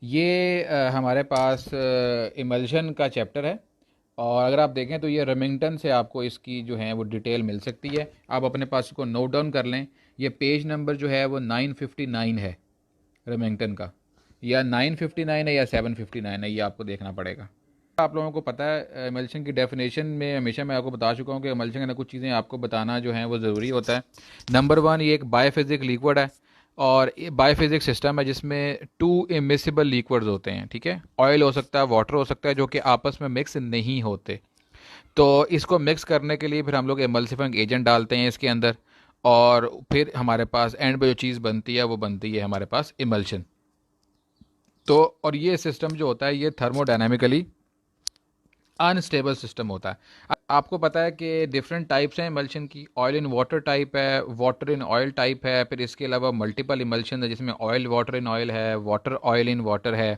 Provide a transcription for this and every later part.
ये हमारे पास इमल्शन का चैप्टर है। और अगर आप देखें तो ये रेमिंगटन से आपको इसकी जो है वो डिटेल मिल सकती है। आप अपने पास इसको नोट डाउन कर लें। ये पेज नंबर जो है वो 959 है रेमिंगटन का, या 959 है या 759 है, ये आपको देखना पड़ेगा। आप लोगों को पता है एमल्शन की डेफिनेशन में हमेशा मैं आपको बता चुका हूँ कि एमल्शन के अंदर कुछ चीज़ें आपको बताना जो है वो ज़रूरी होता है। नंबर वन, ये एक बायोफिजिक लिक्विड है और बायोफिजिक सिस्टम है जिसमें टू इमिसिबल लिक्विड्स होते हैं। ठीक है, ऑयल हो सकता है, वाटर हो सकता है, जो कि आपस में मिक्स नहीं होते। तो इसको मिक्स करने के लिए फिर हम लोग एमल्सिफिंग एजेंट डालते हैं इसके अंदर, और फिर हमारे पास एंड पे जो चीज़ बनती है वो बनती है हमारे पास इमल्शन। तो और ये सिस्टम जो होता है ये थर्मोडायनामिकली अनस्टेबल सिस्टम होता है। आपको पता है कि डिफरेंट टाइप्स हैं इमल्शन की। ऑयल इन वाटर टाइप है, वाटर इन ऑयल टाइप है, फिर इसके अलावा मल्टीपल इमल्शन है जिसमें ऑयल वाटर इन ऑयल है, वाटर ऑयल इन वाटर है।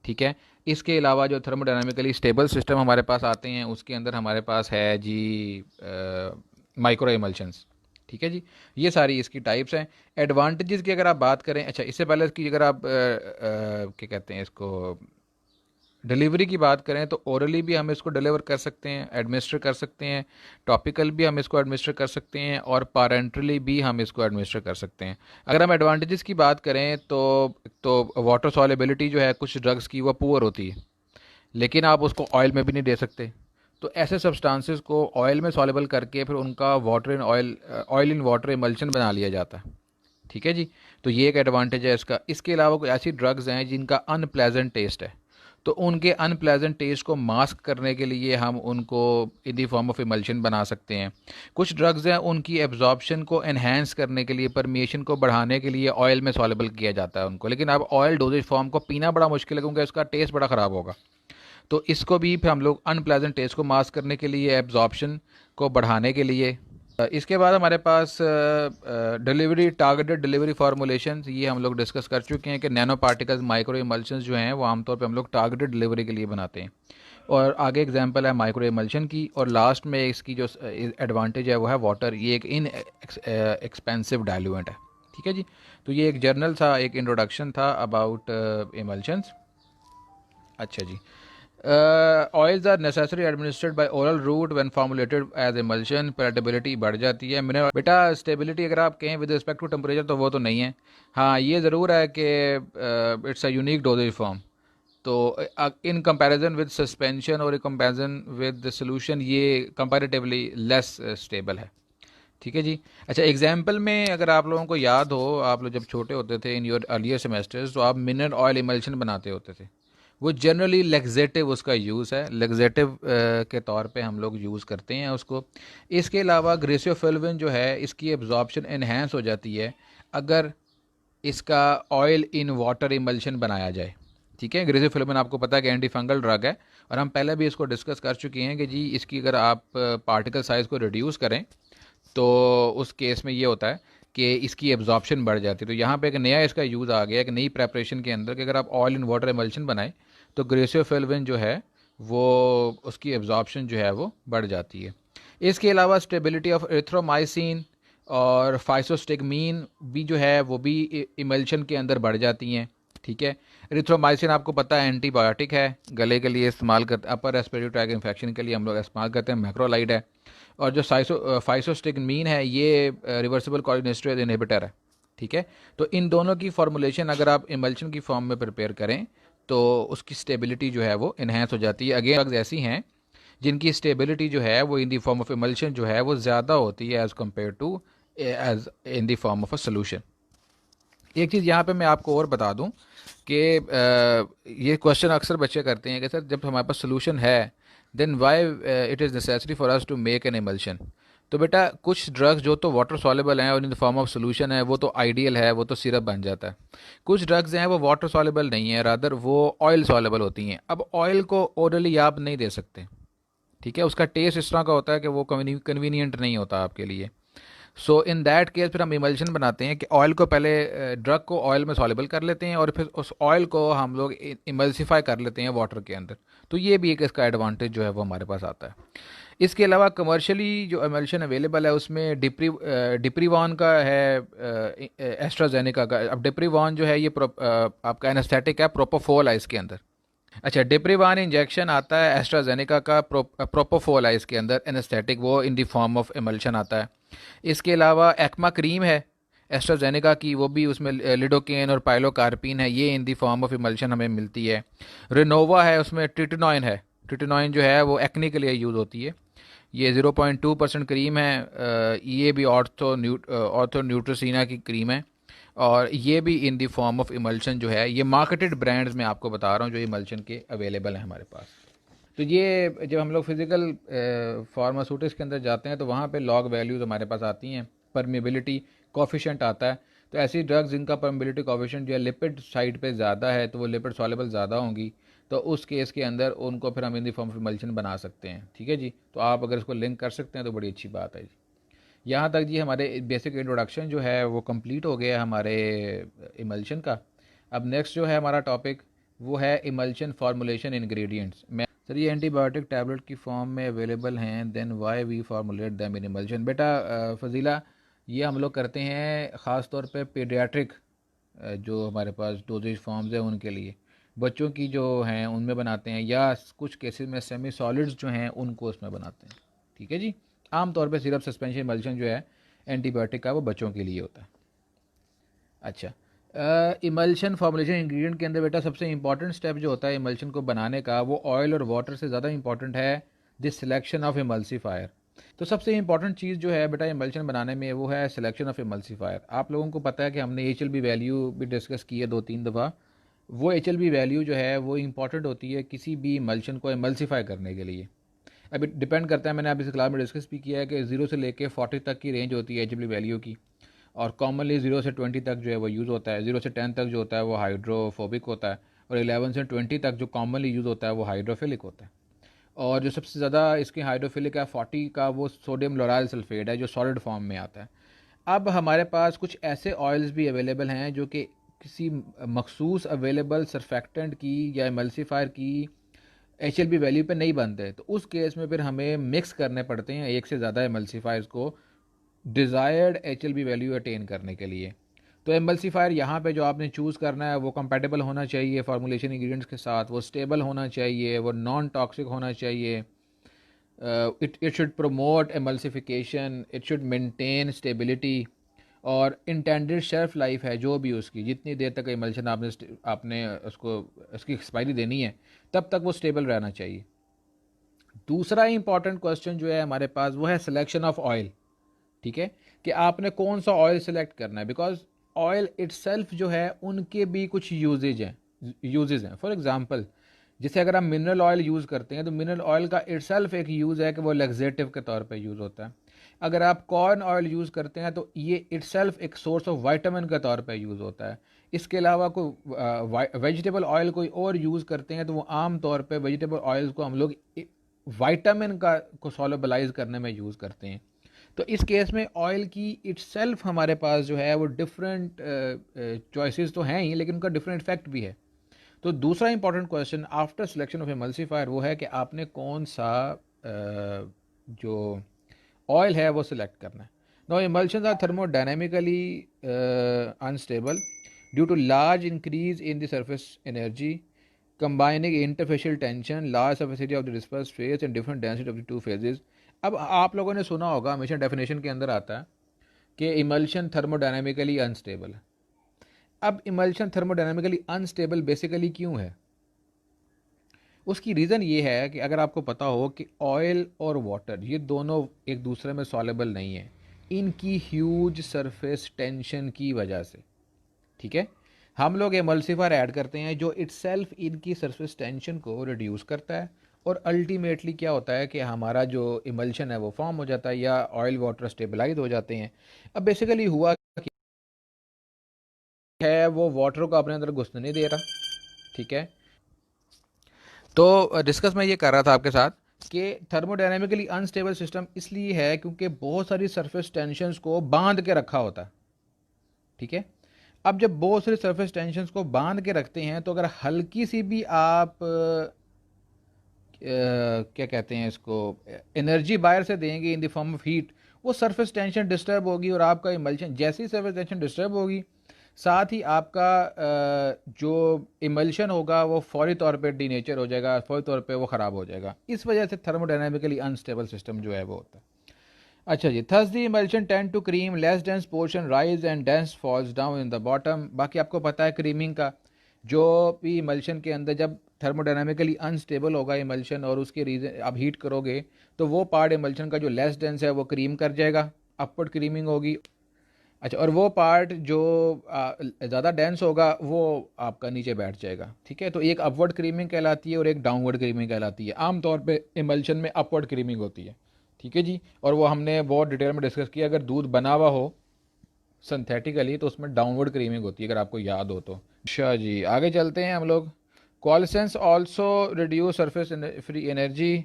ठीक है, इसके अलावा जो थर्मोडायनामिकली स्टेबल सिस्टम हमारे पास आते हैं उसके अंदर हमारे पास है जी माइक्रो इमल्शंस। ठीक है जी, ये सारी इसकी टाइप्स हैं। एडवांटेजेस की अगर आप बात करें, अच्छा इससे पहले इसकी अगर आप क्या कहते हैं इसको, डिलीवरी की बात करें तो ओरली भी हम इसको डिलीवर कर सकते हैं, एडमिनिस्टर कर सकते हैं, टॉपिकल भी हम इसको एडमिनिस्टर कर सकते हैं, और पारेंटली भी हम इसको एडमिनिस्टर कर सकते हैं। अगर हम एडवांटेजेस की बात करें तो वाटर सॉलेबिलिटी जो है कुछ ड्रग्स की वो पुअर होती है, लेकिन आप उसको ऑयल में भी नहीं दे सकते। तो ऐसे सब्सटेंसेस को ऑयल में सॉलेबल करके फिर उनका water in oil, oil in water emulsion बना लिया जाता है। ठीक है जी, तो ये एक एडवांटेज है इसका। इसके अलावा कोई ऐसी ड्रग्स हैं जिनका अनप्लेजेंट टेस्ट है, तो उनके अनप्लेजेंट टेस्ट को मास्क करने के लिए हम उनको in the form of emulsion बना सकते हैं। कुछ ड्रग्स हैं उनकी एब्जॉर्प्शन को एनहेंस करने के लिए, परमिएशन को बढ़ाने के लिए ऑयल में सॉलेबल किया जाता है उनको, लेकिन अब ऑयल डोजेज फॉर्म को पीना बड़ा मुश्किल है क्योंकि उसका टेस्ट बड़ा ख़राब होगा। तो इसको भी फिर हम लोग अनप्लेजेंट टेस्ट को मास्क करने के लिए, एब्जॉर्प्शन को बढ़ाने के लिए। इसके बाद हमारे पास डिलीवरी, टारगेटेड डिलीवरी फार्मूलेशंस, ये हम लोग डिस्कस कर चुके हैं कि नैनो पार्टिकल्स, माइक्रो इमल्शंस जो हैं वो आमतौर पे हम लोग टारगेटेड डिलीवरी के लिए बनाते हैं। और आगे एग्जांपल है माइक्रो इमल्शन की, और लास्ट में इसकी जो एडवांटेज है वो है वाटर, ये एक इन एक्सपेंसिव डाइल्यूएंट है। ठीक है जी, तो ये एक जर्नल था, एक इंट्रोडक्शन था अबाउट इमल्शंस। अच्छा जी, oils are necessary administered by oral route when formulated as emulsion, palatability बढ़ जाती है। मिनरल बेटा स्टेबिलिटी अगर आप कहें विद रिस्पेक्ट टू टेम्परेचर तो वो तो नहीं है। हाँ ये ज़रूर है कि it's a unique doses form. तो इन कंपैरिजन विद सस्पेंशन और इन कंपैरिजन विद सोल्यूशन ये कंपैरेटिवली लेस स्टेबल है। ठीक है जी। अच्छा एग्जाम्पल में अगर आप लोगों को याद हो, आप लोग जब छोटे होते थे इन योर अर्लियर सेमेस्टर्स, तो आप मिनरल ऑयल इमल्शन बनाते होते थे। वो जनरली लेग्जेटिव उसका यूज़ है, लेग्जेटिव के तौर पे हम लोग यूज़ करते हैं उसको। इसके अलावा ग्रेसियोफिल्विन जो है इसकी एब्जॉर्प्शन एनहेंस हो जाती है अगर इसका ऑयल इन वाटर इमल्शन बनाया जाए। ठीक है, ग्रेसियोफिल्विन आपको पता है कि एंटी फंगल ड्रग है, और हम पहले भी इसको डिस्कस कर चुके हैं कि जी इसकी अगर आप पार्टिकल साइज़ को रिड्यूस करें तो उस केस में ये होता है कि इसकी एब्जॉर्प्शन बढ़ जाती है। तो यहाँ पे एक नया इसका यूज़ आ गया, एक नई प्रेपरेशन के अंदर, कि अगर आप ऑयल इन वाटर एमल्शन बनाएं तो ग्रेसियोफिल्विन जो है वो उसकी एब्जॉर्प्शन जो है वो बढ़ जाती है। इसके अलावा स्टेबिलिटी ऑफ एरिथ्रोमाइसिन और फाइसोस्टिगमीन भी जो है वो भी इमल्शन के अंदर बढ़ जाती हैं। ठीक है, एरिथ्रोमाइसिन आपको पता है एंटीबायोटिक है, गले के लिए इस्तेमाल करते, अपर रेस्पिरेटरी ट्रैक इन्फेक्शन के लिए हम लोग इस्तेमाल करते हैं, मैक्रोलाइड है। और जो फाइसोस्टिगमीन है ये रिवर्सिबल कोलिनेस्टरेज इनहिबिटर है। ठीक है, तो इन दोनों की फॉर्मुलेशन अगर आप इमल्शन की फॉर्म में प्रिपेयर करें तो उसकी स्टेबिलिटी जो है वो इन्हेंस हो जाती है। अगेन ड्रग्स ऐसी हैं जिनकी स्टेबिलिटी जो है वो in the form of emulsion जो है वो ज़्यादा होती है as compare to as in the form of a solution. एक चीज़ यहाँ पे मैं आपको और बता दूँ कि ये क्वेश्चन अक्सर बच्चे करते हैं कि सर जब हमारे पास सोल्यूशन है then why it is necessary for us to make an emulsion. तो बेटा कुछ ड्रग्स जो तो वाटर सॉलेबल हैं और in the form of solution है वो तो आइडियल है, वो तो सिरप बन जाता है। कुछ ड्रग्स हैं वो वाटर सॉलेबल नहीं है, रादर वो ऑयल सॉलेबल होती हैं। अब ऑयल को ओरली आप नहीं दे सकते। ठीक है, उसका टेस्ट इस तरह का होता है कि वो कन्वीनियंट नहीं होता आपके लिए। सो इन दैट केस फिर हम इमल्शन बनाते हैं कि ऑयल को पहले, ड्रग को ऑयल में सॉलेबल कर लेते हैं और फिर उस ऑयल को हम लोग इमल्सिफाई कर लेते हैं वाटर के अंदर। तो ये भी एक इसका एडवांटेज जो है वो हमारे पास आता है। इसके अलावा कमर्शियली जो एमल्शन अवेलेबल है उसमें डिप्रीवान का है, एस्ट्राजेनेका का। अब डिप्रीवान जो है ये आपका एनेस्थेटिक है, प्रोपोफोल है इसके अंदर। अच्छा, डिप्रीवान इंजेक्शन आता है एस्ट्राजेनेका का, प्रोपोफोल है इसके अंदर एनेस्थेटिक, वो in the form of emulsion आता है। इसके अलावा एक्मा क्रीम है एस्ट्राजेनेका की, वो भी उसमें लिडोकेन और पाइलोकार्पिन है, ये इन दी फॉर्म ऑफ इमल्शन हमें मिलती है। रिनोवा है, उसमें ट्रिटिनोइन है। ट्रिटिनोइन जो है वो एक्ने के लिए यूज़ होती है। ये 0.2% क्रीम है। ये भी ऑर्थो न्यूट्रोसिना की क्रीम है, और ये भी इन दी फॉर्म ऑफ इमल्शन जो है, ये मार्केटेड ब्रांड्स में आपको बता रहा हूँ जो इमल्शन के अवेलेबल हैं हमारे पास। तो ये जब हम लोग फिज़िकल फार्मास्यूटिक्स के अंदर जाते हैं तो वहाँ पे लॉग वैल्यूज़ हमारे पास आती हैं, परमेबिलिटी कोफिशेंट आता है। तो ऐसी ड्रग्स जिनका परमेबिलिटी कोफिशेंट जो है लिपिड साइड पे ज़्यादा है, तो वो लिपिड सॉल्युबल ज़्यादा होंगी, तो उस केस के अंदर उनको फिर हम इन दी फॉर्म ऑफ इमल्शन बना सकते हैं। ठीक है जी, तो आप अगर इसको लिंक कर सकते हैं तो बड़ी अच्छी बात है जी। यहाँ तक जी हमारे बेसिक इंट्रोडक्शन जो है वो कंप्लीट हो गया हमारे इमल्शन का। अब नेक्स्ट जो है हमारा टॉपिक वो है इमल्शन फार्मूलेशन इंग्रेडिएंट्स। मैं सर ये एंटीबायोटिक टैबलेट की फॉर्म में अवेलेबल हैं, then why we formulate them in emulsion. बेटा फजीला, ये हम लोग करते हैं ख़ास तौर पे पीडियाट्रिक जो हमारे पास डोजेज फॉर्म्स हैं उनके लिए, बच्चों की जो हैं उनमें बनाते हैं, या कुछ केसेस में सेमी सॉलिड्स जो हैं उनको उसमें बनाते हैं। ठीक है जी। आम तौर पे सिरप सस्पेंशन इमल्शन जो है एंटीबायोटिक का वो बच्चों के लिए होता है। अच्छा, इमल्शन फॉर्मुलेशन इंग्रेडिएंट के अंदर बेटा सबसे इंपॉर्टेंट स्टेप जो होता है इमल्शन को बनाने का, वो ऑयल और वाटर से ज़्यादा इंपॉर्टेंट है द सिलेक्शन ऑफ इमल्सीफायर। तो सबसे इंपॉर्टेंट चीज़ जो है बेटा इमल्शन बनाने में वो है सिलेक्शन ऑफ इमल्सीफायर। आप लोगों को पता है कि हमने एच एल बी वैल्यू भी डिस्कस की है 2-3 दफ़ा। वो एच एल बी वैल्यू जो है वो इंपॉर्टेंट होती है किसी भी इमल्शन को इमल्सीफाई करने के लिए। अभी डिपेंड करता है, मैंने अभी इस क्लास में डिस्कस भी किया है कि 0 से लेके 40 तक की रेंज होती है एच एल बी वैल्यू की, और कॉमनली 0 से 20 तक जो है वो यूज़ होता है। 0 से 10 तक जो होता है वो हाइड्रोफोबिक होता है, और 11 से 20 तक जो कॉमनली यूज़ होता है वो हाइड्रोफिलिक होता है। और जो सबसे ज़्यादा इसके हाइड्रोफिलिक है 40 का, वो सोडियम लोराइल सल्फेट है जो सॉलिड फॉर्म में आता है। अब हमारे पास कुछ ऐसे ऑयल्स भी अवेलेबल हैं जो कि किसी मखसूस अवेलेबल सरफेक्टेंट की या एमल्सीफायर की एच एल बी वैल्यू पे नहीं बनते, तो उस केस में फिर हमें मिक्स करने पड़ते हैं एक से ज़्यादा एमल्सीफायर्स को desired H L B value attain करने के लिए। तो एमल्सीफायर यहाँ पे जो आपने चूज़ करना है वो कंपेटेबल होना चाहिए फार्मूलेशन इंग्रेडिएंट्स के साथ, वो स्टेबल होना चाहिए, वो नॉन टॉक्सिक होना चाहिए, it should promote emulsification, it should maintain stability, और इंटेंडेड शेल्फ लाइफ है जो भी उसकी, जितनी देर तक इमल्शन आपने उसको उसकी एक्सपायरी देनी है तब तक वो स्टेबल रहना चाहिए। दूसरा इंपॉर्टेंट क्वेश्चन जो है हमारे पास वो है सिलेक्शन ऑफ ऑयल। ठीक है, कि आपने कौन सा ऑयल सेलेक्ट करना है, बिकॉज ऑयल इट्सल्फ जो है उनके भी कुछ यूजेज हैं। फॉर एग्जांपल, जैसे अगर आप मिनरल ऑयल यूज़ करते हैं तो मिनरल ऑयल का इट्सल्फ एक यूज़ है कि वो लेक्सेटिव के तौर पे यूज़ होता है। अगर आप कॉर्न ऑयल यूज़ करते हैं तो ये इट्सल्फ एक सोर्स ऑफ वाइटामिन के तौर पे यूज़ होता है। इसके अलावा कोई वेजिटेबल ऑयल कोई और यूज़ करते हैं तो वो आम तौर पे वेजिटेबल ऑयल्स को हम लोग वाइटामिन का को सॉल्युबलाइज करने में यूज़ करते हैं। तो इस केस में ऑयल की इट्सल्फ हमारे पास जो है वो डिफरेंट चॉइसेस तो हैं ही, लेकिन उनका डिफरेंट इफेक्ट भी है। तो दूसरा important question after selection of emulsifier वो है कि आपने कौन सा जो ऑयल है वो सिलेक्ट करना है। No emulsions are thermodynamically unstable due to large increase in the surface energy combining interfacial tension, large surface area of the dispersed phase and different density of the two phases। अब आप लोगों ने सुना होगा, हमेशा definition के अंदर आता है कि इमल्शन थर्मोडायनामिकली अनस्टेबल है। अब इमल्शन थर्मोडायनामिकली अनस्टेबल बेसिकली क्यों है, उसकी रीज़न ये है कि अगर आपको पता हो कि ऑयल और वाटर ये दोनों एक दूसरे में सॉलेबल नहीं है इनकी ह्यूज सरफेस टेंशन की वजह से। ठीक है, हम लोग एमल्सिफायर ऐड करते हैं जो इटसेल्फ इनकी सरफेस टेंशन को रिड्यूस करता है, और अल्टीमेटली क्या होता है कि हमारा जो इमल्शन है वो फॉर्म हो जाता है, या ऑयल वाटर स्टेबलाइज हो जाते हैं। अब बेसिकली हुआ है वो वाटर को अपने अंदर घुसने नहीं दे रहा। ठीक है, तो डिस्कस मैं ये कर रहा था आपके साथ कि थर्मोडायनेमिकली अनस्टेबल सिस्टम इसलिए है क्योंकि बहुत सारी सरफेस टेंशन्स को बांध के रखा होता है। ठीक है, अब जब बहुत सारी सरफेस टेंशन्स को बांध के रखते हैं तो अगर हल्की सी भी आप क्या कहते हैं इसको, एनर्जी बाहर से देंगे in the form of heat, वो सरफेस टेंशन डिस्टर्ब होगी और आपका इमल्शन, जैसे ही सरफेस टेंशन डिस्टर्ब होगी साथ ही आपका जो इमल्शन होगा वो फौरी तौर पे डीनेचर हो जाएगा, फौरी तौर पे वो ख़राब हो जाएगा। इस वजह से थर्मोडायनामिकली अनस्टेबल सिस्टम जो है वो होता है। अच्छा जी, thus the emulsion tend to cream, less dense portion rise and dense falls down in the bottom. बाकी आपको पता है क्रीमिंग का, जो भी इमल्शन के अंदर जब थर्मोडायनामिकली अनस्टेबल होगा इमल्शन और उसके रीजन आप हीट करोगे तो वो पार्ट इमल्शन का जो लेस डेंस है वो क्रीम कर जाएगा, अपवर्ड क्रीमिंग होगी। अच्छा, और वो पार्ट जो ज़्यादा डेंस होगा वो आपका नीचे बैठ जाएगा। ठीक है, तो एक अपवर्ड क्रीमिंग कहलाती है और एक डाउनवर्ड क्रीमिंग कहलाती है। आमतौर पे इमल्शन में अपवर्ड क्रीमिंग होती है। ठीक है जी, और वो हमने बहुत डिटेल में डिस्कस किया। अगर दूध बना हुआ हो सिंथेटिकली तो उसमें डाउनवर्ड क्रीमिंग होती है, अगर आपको याद हो तो। अच्छा जी, आगे चलते हैं हम लोग। Coalescence also reduce surface free energy,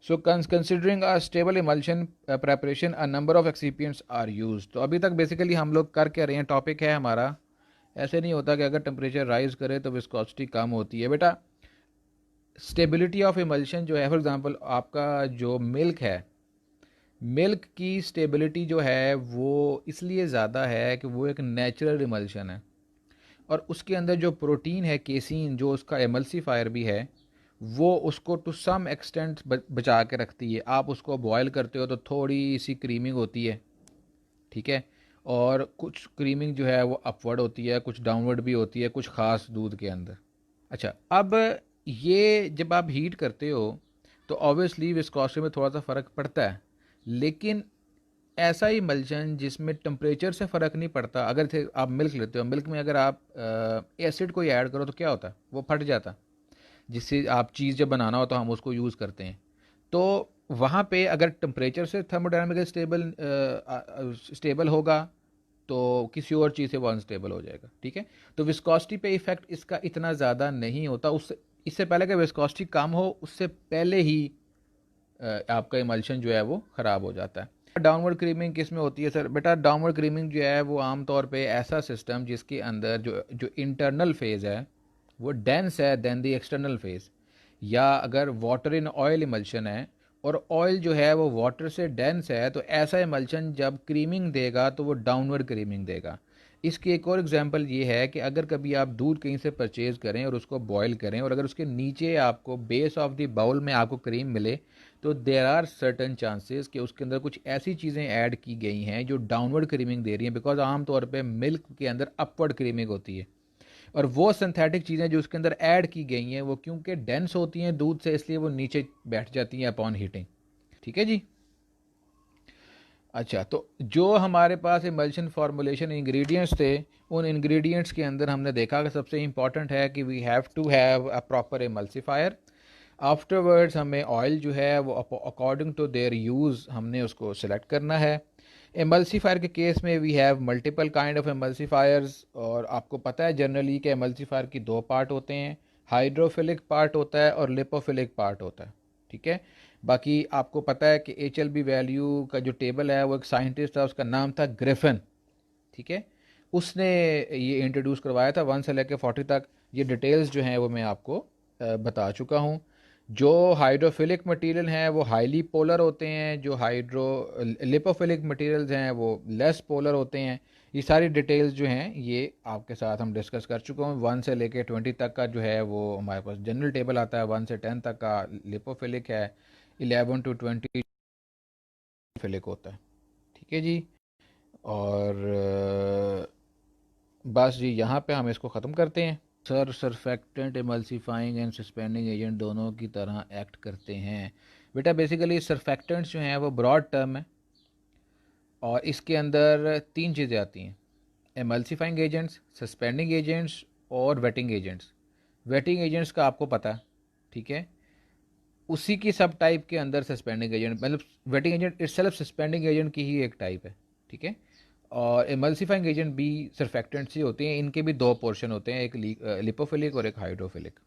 so considering a stable emulsion preparation a number of excipients are use. तो अभी तक बेसिकली हम लोग कर क्या रहे हैं, टॉपिक है हमारा, ऐसे नहीं होता कि अगर टेम्परेचर राइज करे तो विस्कोसिटी कम होती है बेटा। स्टेबिलिटी ऑफ इमल्शन जो है, फॉर एग्जांपल आपका जो मिल्क है, मिल्क की स्टेबिलिटी जो है वो इसलिए ज़्यादा है कि वो एक नेचुरल इमल्शन है और उसके अंदर जो प्रोटीन है केसीन, जो उसका एमल्सीफायर भी है, वो उसको टू सम एक्सटेंट बचा के रखती है। आप उसको बॉयल करते हो तो थोड़ी सी क्रीमिंग होती है। ठीक है, और कुछ क्रीमिंग जो है वो अपवर्ड होती है, कुछ डाउनवर्ड भी होती है कुछ ख़ास दूध के अंदर। अच्छा, अब ये जब आप हीट करते हो तो ऑब्वियसली विस्कोसिटी में थोड़ा सा फ़र्क पड़ता है, लेकिन ऐसा ही इमल्शन जिसमें टेम्परेचर से फ़र्क नहीं पड़ता। अगर थे आप मिल्क लेते हो, मिल्क में अगर आप एसिड को ऐड करो तो क्या होता है, वो फट जाता, जिससे आप चीज़ जब बनाना हो तो हम उसको यूज़ करते हैं। तो वहाँ पे अगर टेम्परेचर से थर्मोडायनामिकली स्टेबल होगा तो किसी और चीज़ से वो अनस्टेबल हो जाएगा। ठीक है, तो विस्कोसिटी पे इफेक्ट इसका इतना ज़्यादा नहीं होता। उससे इससे पहले कि विस्कोसिटी कम हो उससे पहले ही आपका इमल्शन जो है वो ख़राब हो जाता है। डाउनवर्ड क्रीमिंग किस में होती है सर? बेटा डाउनवर्ड क्रीमिंग जो है वो आमतौर पे ऐसा सिस्टम जिसके अंदर जो जो इंटरनल फेज़ है वो डेंस है देन द एक्सटर्नल फेज़, या अगर वाटर इन ऑयल इमल्शन है और ऑयल जो है वो वाटर से डेंस है तो ऐसा इमल्शन जब क्रीमिंग देगा तो वो डाउनवर्ड क्रीमिंग देगा। इसकी एक और एग्जांपल ये है कि अगर कभी आप दूध कहीं से परचेज़ करें और उसको बॉयल करें और अगर उसके नीचे आपको बेस ऑफ द बाउल में आपको क्रीम मिले तो देर आर सर्टन चांसेस कि उसके अंदर कुछ ऐसी चीज़ें ऐड की गई हैं जो डाउनवर्ड क्रीमिंग दे रही हैं, बिकॉज आमतौर पे मिल्क के अंदर अपवर्ड क्रीमिंग होती है और वो सिंथेटिक चीज़ें जो उसके अंदर ऐड की गई हैं वो क्योंकि डेंस होती हैं दूध से, इसलिए वो नीचे बैठ जाती हैं अपॉन हीटिंग। ठीक है जी। अच्छा, तो जो हमारे पास इमल्शन फार्मूलेशन इंग्रेडिएंट्स थे, उन इंग्रेडिएंट्स के अंदर हमने देखा कि सबसे इंपॉर्टेंट है कि we have to have a proper emulsifier. Afterwards हमें ऑयल जो है वो अकॉर्डिंग टू देयर यूज़ हमने उसको सिलेक्ट करना है। एमल्सीफायर के केस में we have multiple kind of emulsifiers, और आपको पता है जनरली कि एमल्सीफायर की दो पार्ट होते हैं, हाइड्रोफिलिक पार्ट होता है और लिपोफिलिक पार्ट होता है। ठीक है, बाकी आपको पता है कि HLB वैल्यू का जो टेबल है वो एक साइंटिस्ट था, उसका नाम था ग्रिफिन। ठीक है, उसने ये इंट्रोड्यूस करवाया था 1 से लेकर 40 तक। ये डिटेल्स जो हैं वो मैं आपको बता चुका हूँ। जो हाइड्रोफिलिक मटेरियल हैं वो हाईली पोलर होते हैं, जो हाइड्रो लिपोफिलिक मटेरियल्स हैं वो लेस पोलर होते हैं। ये सारी डिटेल्स जो हैं ये आपके साथ हम डिस्कस कर चुके हैं। 1 से लेकर 20 तक का जो है वो हमारे पास जनरल टेबल आता है, 1 से 10 तक का लिपोफिलिक है, 11 to 20 फिलिक होता है। ठीक है जी, और बस जी यहाँ पे हम इसको ख़त्म करते हैं। Sir surfactant emulsifying and suspending agent दोनों की तरह एक्ट करते हैं। बेटा बेसिकली सरफेक्टेंट्स जो हैं वो ब्रॉड टर्म है और इसके अंदर तीन चीज़ें आती हैं, एमल्सिफाइंग एजेंट्स, सस्पेंडिंग एजेंट्स और वेटिंग एजेंट्स। वेटिंग एजेंट्स का आपको पता है। ठीक है, उसी की सब टाइप के अंदर सस्पेंडिंग एजेंट, मतलब waiting agent itself suspending agent की ही एक टाइप है। ठीक है, और एमल्सिफाइंग एजेंट भी सरफेक्टेंट्स ही होते हैं, इनके भी दो पोर्शन होते हैं, एक लिपोफिलिक और एक हाइड्रोफिलिक।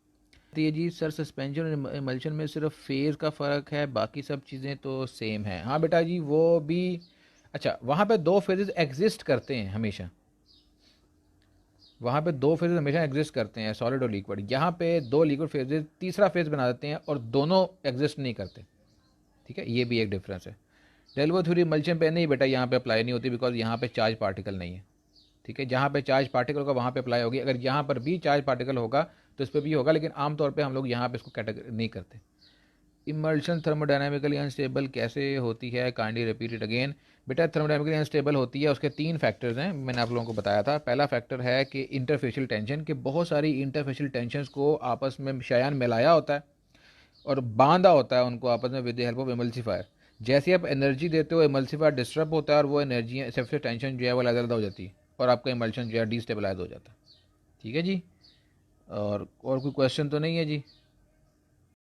तो ये जी सर सस्पेंशन और इमल्शन में सिर्फ फेज़ का फ़र्क है, बाकी सब चीज़ें तो सेम है। हाँ बेटा जी वो भी। अच्छा, वहाँ पे दो फेजेस एग्जिस्ट करते हैं हमेशा, वहाँ पे दो फेजेस हमेशा एग्जिस्ट करते हैं, सॉलिड और लिक्विड। यहाँ पे दो लिक्विड फेजेस तीसरा फेज बना देते हैं और दोनों एग्जिस्ट नहीं करते। ठीक है, ये भी एक डिफरेंस है। डेल्वो थ्योरी इमल्शन पे नहीं बेटा, यहाँ पे अप्लाई नहीं होती, बिकॉज यहाँ पे चार्ज पार्टिकल नहीं है। ठीक है, जहाँ पे चार्ज पार्टिकल होगा वहाँ पे अप्लाई होगी। अगर यहाँ पर भी चार्ज पार्टिकल होगा तो इस पर भी होगा, लेकिन आमतौर पे हम लोग यहाँ पे इसको कैटेगरी नहीं करते। इमल्शन थर्मोडायनामिकली अनस्टेबल कैसे होती है, काइंडली रिपीट इट अगेन। बेटा थर्मोडायनामिकली अनस्टेबल होती है, उसके तीन फैक्टर्स हैं, मैंने आप लोगों को बताया था। पहला फैक्टर है कि इंटरफेशियल टेंशन, कि बहुत सारी इंटरफेशियल टेंशंस को आपस में शयान मिलाया होता है और बांधा होता है उनको आपस में with the help of emulsifier. जैसे ही आप एनर्जी देते हो इमल्सीफायर डिस्टर्ब होता है और वो एनर्जी सबसे टेंशन जो है वो अलग हो जाती है और आपका इमल्शन जो है डिस्टेबलाइज हो जाता है। ठीक है जी, और कोई क्वेश्चन तो नहीं है जी?